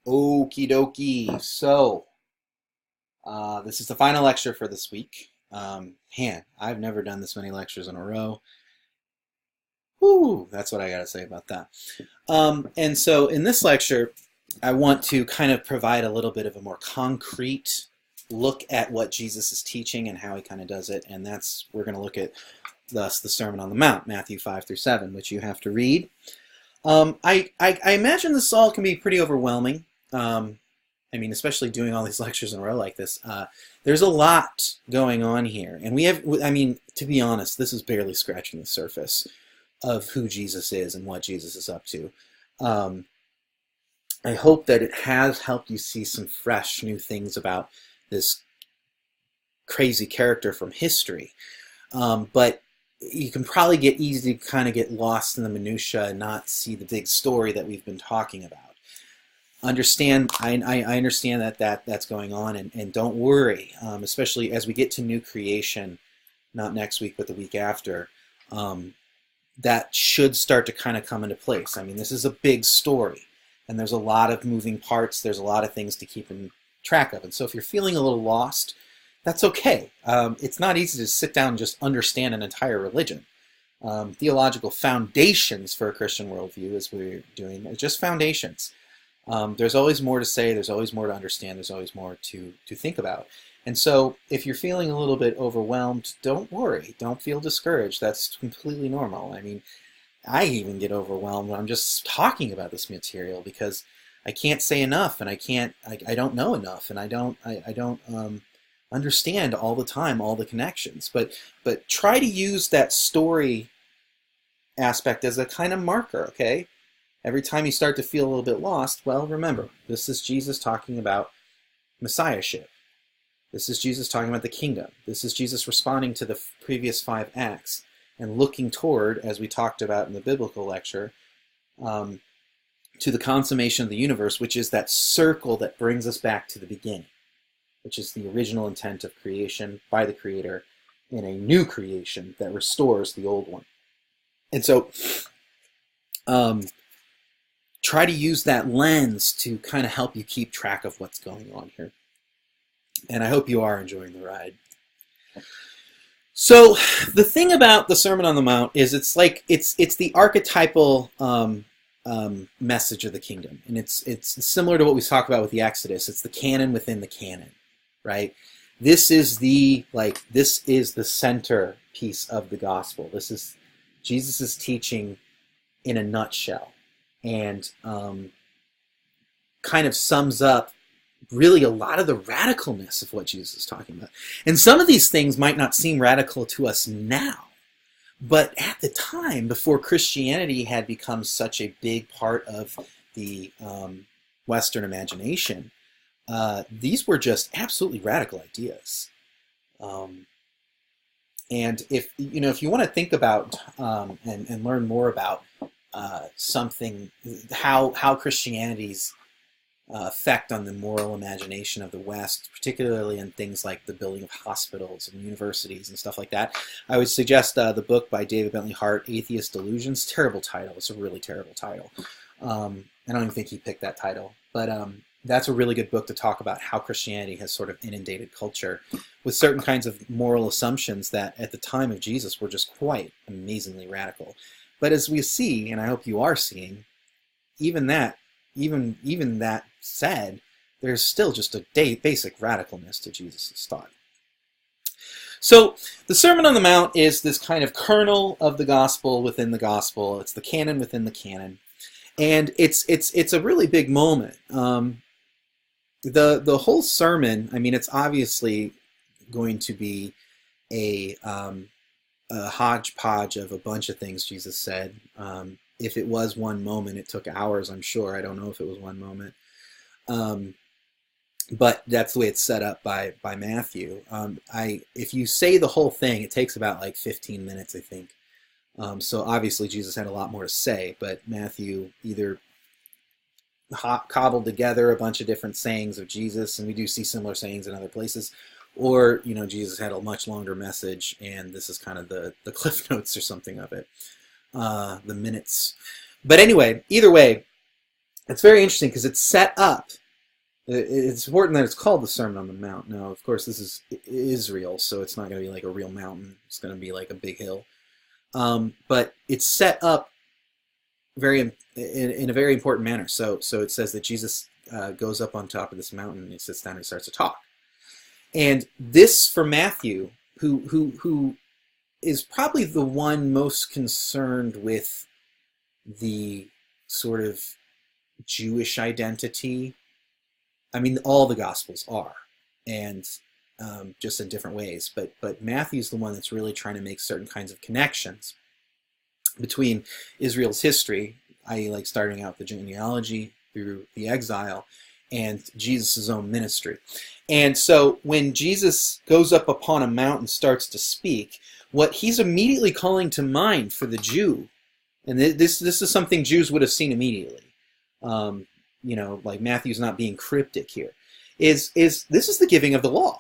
Okie dokie. This is the final lecture for this week. Man, I've never done this many lectures in a row. Whoo, that's what I got to say about that. And so in this lecture, I want to kind of provide a little bit of a more concrete look at what Jesus is teaching and how he kind of does it. And we're going to look at thus the Sermon on the Mount, Matthew 5 through 7, which you have to read. I imagine this all can be pretty overwhelming. I mean, especially doing all these lectures in a row like this. There's a lot going on here. And to be honest, this is barely scratching the surface of who Jesus is and what Jesus is up to. I hope that it has helped you see some fresh new things about this crazy character from history. But you can probably get easy to kind of get lost in the minutia and not see the big story that we've been talking about. I understand that's going on, and don't worry, especially as we get to new creation, not next week, but the week after, that should start to kind of come into place. I mean, this is a big story, and there's a lot of moving parts. There's a lot of things to keep in track of. And so if you're feeling a little lost, that's okay. It's not easy to sit down and just understand an entire religion. Theological foundations for a Christian worldview, as we're doing, are just foundations. There's always more to say, there's always more to understand, there's always more to think about. And so if you're feeling a little bit overwhelmed, don't worry, don't feel discouraged. That's completely normal. I mean, I even get overwhelmed when I'm just talking about this material because I can't say enough, and I don't know enough, and I don't understand all the time all the connections. But try to use that story aspect as a kind of marker, okay? Every time you start to feel a little bit lost, well, remember, this is Jesus talking about messiahship. This is Jesus talking about the kingdom. This is Jesus responding to the previous 5 acts and looking toward, as we talked about in the biblical lecture, to the consummation of the universe, which is that circle that brings us back to the beginning, which is the original intent of creation by the Creator in a new creation that restores the old one. And so, try to use that lens to kind of help you keep track of what's going on here. And I hope you are enjoying the ride. So the thing about the Sermon on the Mount is it's the archetypal message of the kingdom. And it's similar to what we talk about with the Exodus. It's the canon within the canon, right? This is the center piece of the gospel. This is Jesus' teaching in a nutshell. And kind of sums up really a lot of the radicalness of what Jesus is talking about. And some of these things might not seem radical to us now, but at the time, before Christianity had become such a big part of the Western imagination, these were just absolutely radical ideas. And if you want to think about and learn more about something, how Christianity's effect on the moral imagination of the West, particularly in things like the building of hospitals and universities and stuff like that, I would suggest the book by David Bentley Hart, Atheist Delusions. Terrible title. It's a really terrible title. I don't even think he picked that title. But that's a really good book to talk about how Christianity has sort of inundated culture with certain kinds of moral assumptions that at the time of Jesus were just quite amazingly radical. But as we see, and I hope you are seeing, even that said, there's still just a basic radicalness to Jesus' thought. So the Sermon on the Mount is this kind of kernel of the gospel within the gospel. It's the canon within the canon, and it's a really big moment. The whole sermon, I mean, it's obviously going to be a hodgepodge of a bunch of things Jesus said. If it was one moment, it took hours, I'm sure. I don't know if it was one moment. But that's the way it's set up by Matthew. If you say the whole thing, it takes about like 15 minutes, I think. So obviously Jesus had a lot more to say, but Matthew either cobbled together a bunch of different sayings of Jesus, and we do see similar sayings in other places, or Jesus had a much longer message, and this is kind of the Cliff Notes or something of it, the minutes. But anyway, either way, It's very interesting because it's set up. It's important that it's called the Sermon on the Mount. Now, of course, this is Israel, so it's not going to be like a real mountain. It's going to be like a big hill. But it's set up in a very important manner. So it says that Jesus goes up on top of this mountain and he sits down and he starts to talk. And this, for Matthew, who is probably the one most concerned with the sort of Jewish identity. I mean, all the Gospels are, and just in different ways. But Matthew's the one that's really trying to make certain kinds of connections between Israel's history, i.e. like starting out the genealogy through the exile, and Jesus' own ministry. And so when Jesus goes up upon a mountain and starts to speak, what he's immediately calling to mind for the Jew, and this is something Jews would have seen immediately, like Matthew's not being cryptic here, is this is the giving of the law,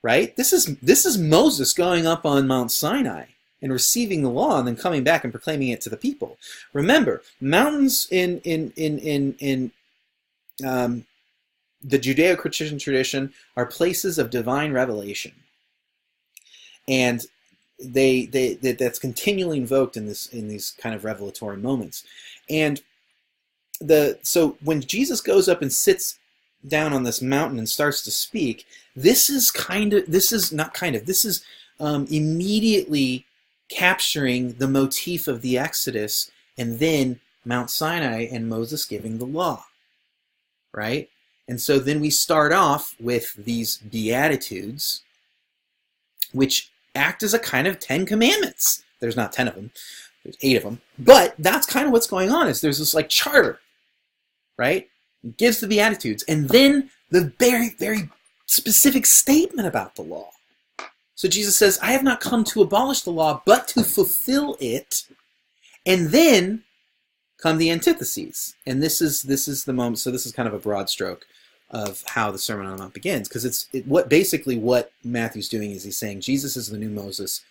right? This is Moses going up on Mount Sinai and receiving the law and then coming back and proclaiming it to the people. Remember, mountains in the Judeo-Christian tradition are places of divine revelation, and that's continually invoked in these kind of revelatory moments. And so when Jesus goes up and sits down on this mountain and starts to speak, this is immediately capturing the motif of the Exodus and then Mount Sinai and Moses giving the law, right? And so then we start off with these Beatitudes, which act as a kind of 10 commandments. There's not 10 of them, there's 8 of them, but that's kind of what's going on, is there's this like charter, right? It gives the Beatitudes, and then the very, very specific statement about the law. So Jesus says, I have not come to abolish the law, but to fulfill it. And then come the antitheses. And this is the moment. So this is kind of a broad stroke of how the Sermon on the Mount begins, because what Matthew's doing is he's saying Jesus is the new Moses,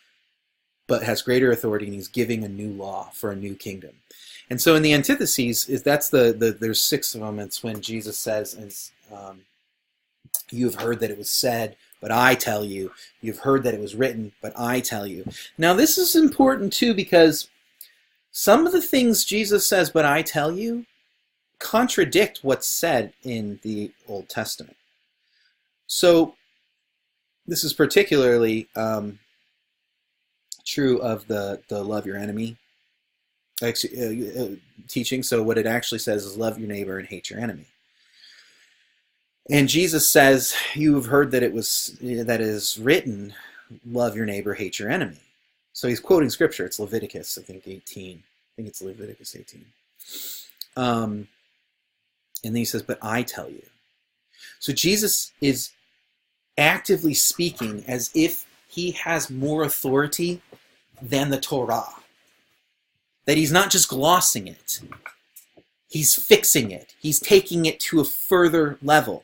but has greater authority, and he's giving a new law for a new kingdom. And so in the antitheses, there's 6 of them. It's when Jesus says, you have heard that it was said, but I tell you. You've heard that it was written, but I tell you. Now this is important too, because some of the things Jesus says, but I tell you, contradict what's said in the Old Testament. So this is particularly true of the love your enemy teaching. So what it actually says is love your neighbor and hate your enemy. And Jesus says, you have heard that it is written, love your neighbor, hate your enemy. So he's quoting scripture. It's Leviticus, I think 18. I think it's Leviticus 18. And then he says, but I tell you. So Jesus is actively speaking as if he has more authority than the Torah. That he's not just glossing it. He's fixing it. He's taking it to a further level.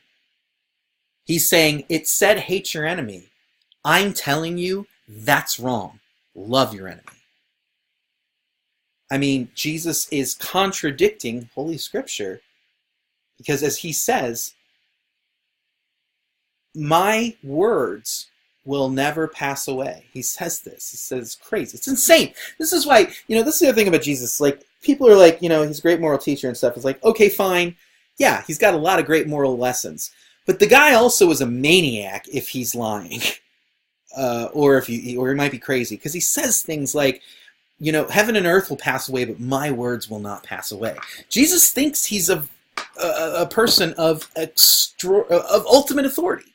He's saying, it said hate your enemy. I'm telling you, that's wrong. Love your enemy. I mean, Jesus is contradicting Holy Scripture, because as he says, my words will never pass away. He says this. He says it's crazy. It's insane. This is why, this is the other thing about Jesus. Like, people are like, he's a great moral teacher and stuff. It's like, okay, fine. Yeah, he's got a lot of great moral lessons. But the guy also is a maniac if he's lying. Or he might be crazy. Because he says things like, heaven and earth will pass away, but my words will not pass away. Jesus thinks he's a person of ultimate authority.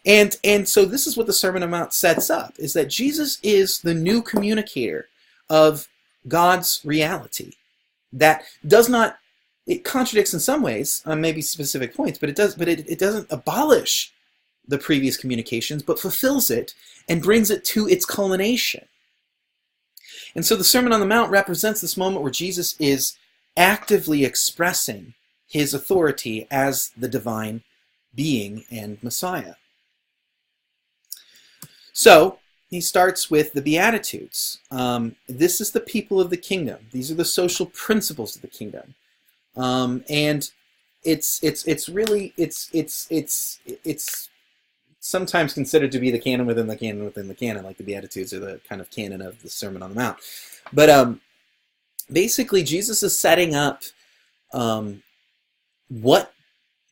And so this is what the Sermon on the Mount sets up, is that Jesus is the new communicator of God's reality. That does not, it contradicts in some ways on maybe specific points, but it doesn't abolish the previous communications, but fulfills it and brings it to its culmination. And so the Sermon on the Mount represents this moment where Jesus is actively expressing his authority as the divine being and Messiah. So he starts with the Beatitudes. This is the people of the kingdom. These are the social principles of the kingdom. And it's really it's sometimes considered to be the canon within the canon within the canon, like the Beatitudes are the kind of canon of the Sermon on the Mount. But basically, Jesus is setting up what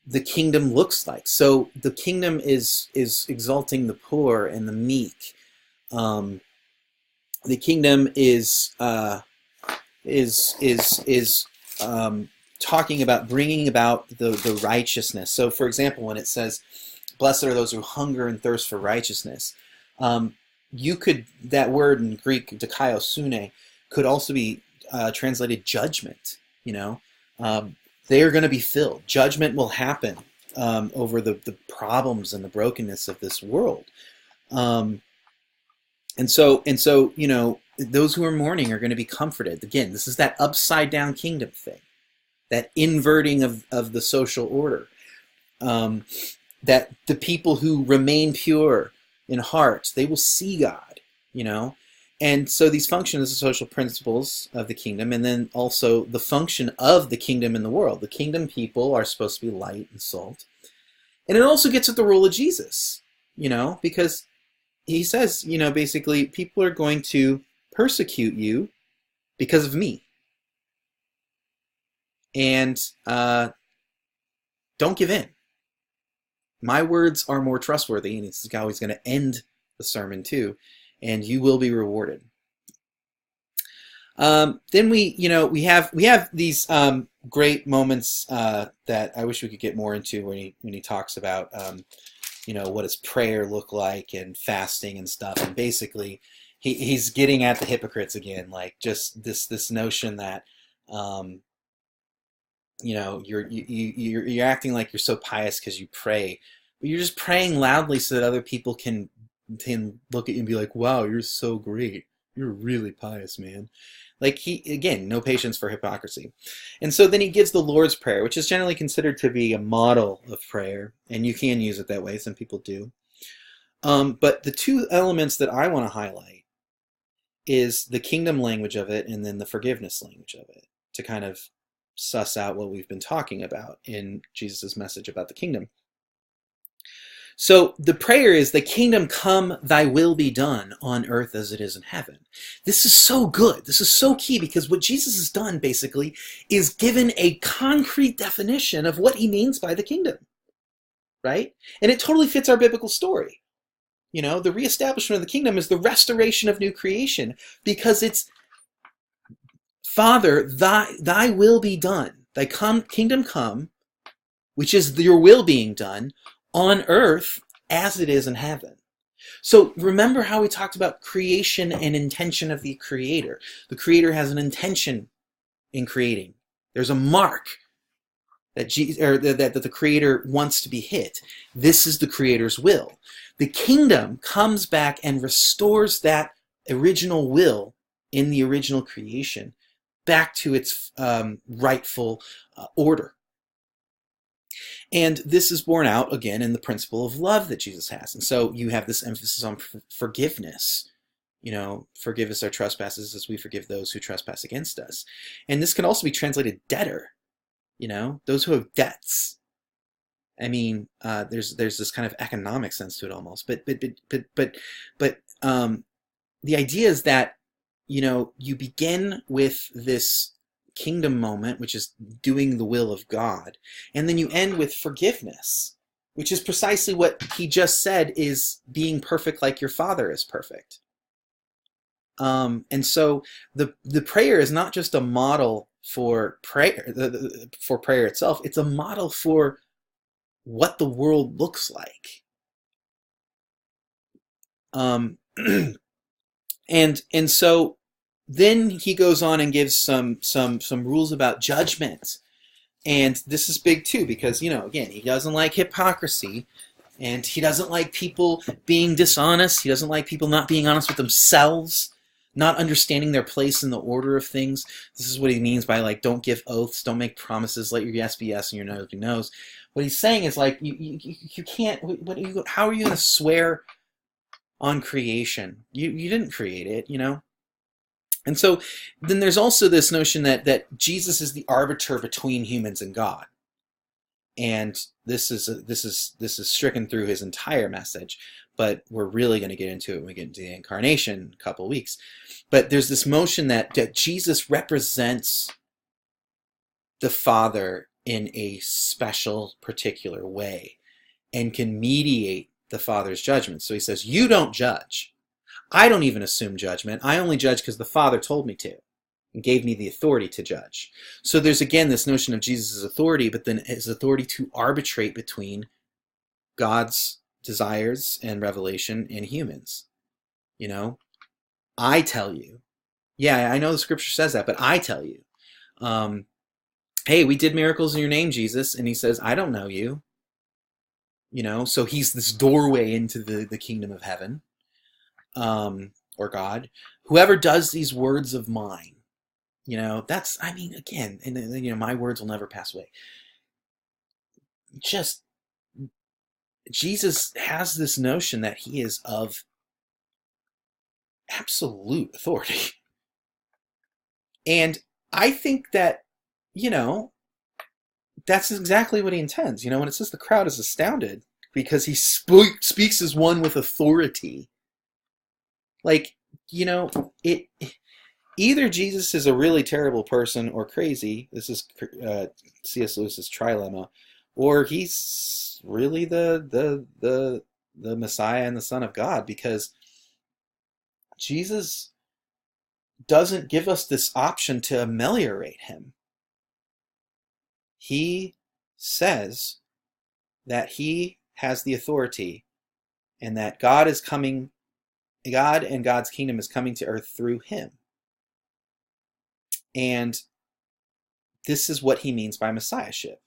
the kingdom looks like. So the kingdom is exalting the poor and the meek. The kingdom is talking about bringing about the righteousness. So, for example, when it says, "Blessed are those who hunger and thirst for righteousness," that word in Greek, "dikaiosune," could also be translated judgment. They are going to be filled. Judgment will happen over the problems and the brokenness of this world. And so, those who are mourning are going to be comforted. Again, this is that upside down kingdom thing, that inverting of the social order. That the people who remain pure in heart, they will see God, And so these function as the social principles of the kingdom, and then also the function of the kingdom in the world. The kingdom people are supposed to be light and salt. And it also gets at the role of Jesus, because he says, basically, people are going to persecute you because of me. And don't give in. My words are more trustworthy, and it's how he's going to end the sermon too, and you will be rewarded. Then we have these great moments that I wish we could get more into when he talks about what does prayer look like and fasting and stuff, and basically he's getting at the hypocrites again, like just this notion that you're acting like you're so pious because you pray, but you're just praying loudly so that other people can look at you and be like, wow, you're so great. You're really pious, man. Like no patience for hypocrisy. And so then he gives the Lord's Prayer, which is generally considered to be a model of prayer, and you can use it that way. Some people do. But the two elements that I want to highlight is the kingdom language of it and then the forgiveness language of it, to kind of suss out what we've been talking about in Jesus' message about the kingdom. So the prayer is, "The kingdom come, thy will be done on earth as it is in heaven." This is so good. This is so key, because what Jesus has done basically is given a concrete definition of what he means by the kingdom, right? And it totally fits our biblical story. The reestablishment of the kingdom is the restoration of new creation, because it's, "Father, thy will be done. Thy kingdom come," which is your will being done, "on earth as it is in heaven." So remember how we talked about creation and intention of the Creator. The Creator has an intention in creating. There's a mark that the Creator wants to be hit. This is the Creator's will. The kingdom comes back and restores that original will in the original creation back to its rightful order. And this is borne out, again, in the principle of love that Jesus has. And so you have this emphasis on forgiveness. Forgive us our trespasses as we forgive those who trespass against us. And this can also be translated debtor, those who have debts. I mean, there's this kind of economic sense to it almost. But the idea is that, you begin with this kingdom moment, which is doing the will of God, and then you end with forgiveness, which is precisely what he just said is being perfect like your Father is perfect. And so the prayer is not just a model for prayer, for prayer itself. It's a model for what the world looks like. And so then he goes on and gives some rules about judgment. And this is big too, because, again, he doesn't like hypocrisy, and he doesn't like people being dishonest. He doesn't like people not being honest with themselves, not understanding their place in the order of things. This is what he means by, don't give oaths, don't make promises, let your yes be yes and your no be no's. What he's saying is, you can't, how are you going to swear on creation? You didn't create it, And so then there's also this notion that Jesus is the arbiter between humans and God. And this is stricken through his entire message, but we're really going to get into it when we get into the incarnation in a couple of weeks. But there's this motion that Jesus represents the Father in a special, particular way and can mediate the Father's judgment. So he says, you don't judge. I don't even assume judgment. I only judge because the Father told me to and gave me the authority to judge. So there's again this notion of Jesus' authority, but then his authority to arbitrate between God's desires and revelation and humans. You know, I tell you. Yeah, I know the scripture says that, but I tell you. Hey, we did miracles in your name, Jesus. And he says, I don't know you. You know, so he's this doorway into the kingdom of heaven, or God. Whoever does these words of mine, you know, that's, I mean, again, and you know, my words will never pass away. Just, Jesus has this notion that he is of absolute authority. And I think that, you know, that's exactly what he intends. You know, when it says the crowd is astounded because he speaks as one with authority. Like, you know, it either Jesus is a really terrible person or crazy. This is C.S. Lewis's trilemma, or he's really the Messiah and the Son of God, because Jesus doesn't give us this option to ameliorate him. He says that he has the authority and that God is coming, God and God's kingdom is coming to earth through him. And this is what he means by messiahship.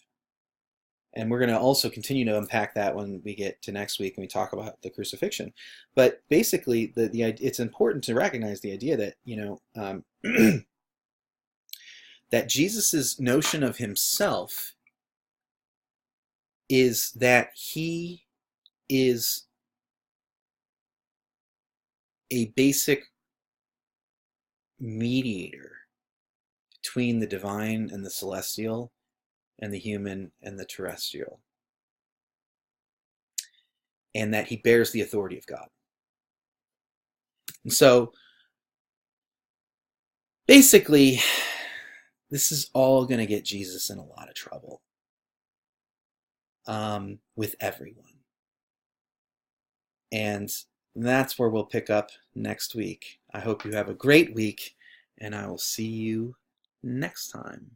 And we're going to also continue to unpack that when we get to next week and we talk about the crucifixion. But basically, it's important to recognize the idea that, you know, that Jesus's notion of himself is that he is a basic mediator between the divine and the celestial, and the human and the terrestrial, and that he bears the authority of God. And so basically, this is all going to get Jesus in a lot of trouble with everyone. And that's where we'll pick up next week. I hope you have a great week, and I will see you next time.